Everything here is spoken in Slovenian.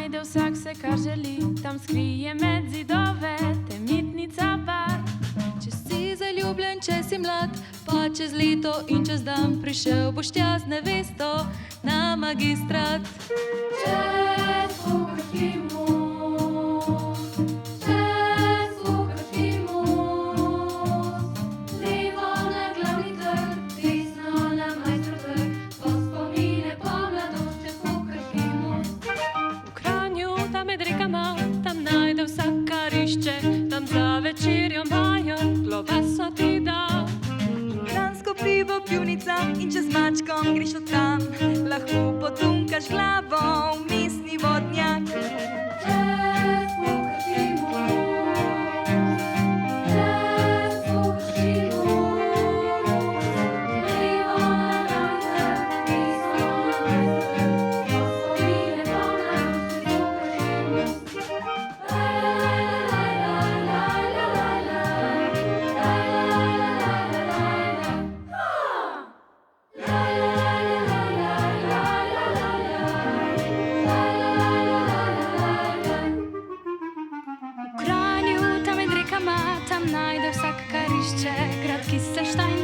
najde vsak se, kar želi, tam skrije med zidove temitnica bar. Če si zaljubljen, če si mlad, pa čez leto in čez dan prišel boš tja z nevesto na magistrat. Čez Bukarški most, čez Bukarški most, levo na glavni trg, desno na Mojstrov trg, po spomine po mladost čez Bukarški most. V Kranju, tam med rekama, tam najde vsak, kar išče, tam za večerjo imajo klobaso ti da. Kranjsko pivo, pivnica in če z mačkom greš od tam, lahko potunkaš glavo v mestni vodnjak. Čez Bukarški most, čez Bukarški most, levo na glavni trg, desno na Mojstrov trg, po spomine po mladost čez Bukarški most. Tam najde vsak, kar išče, grad Kissel, Stein,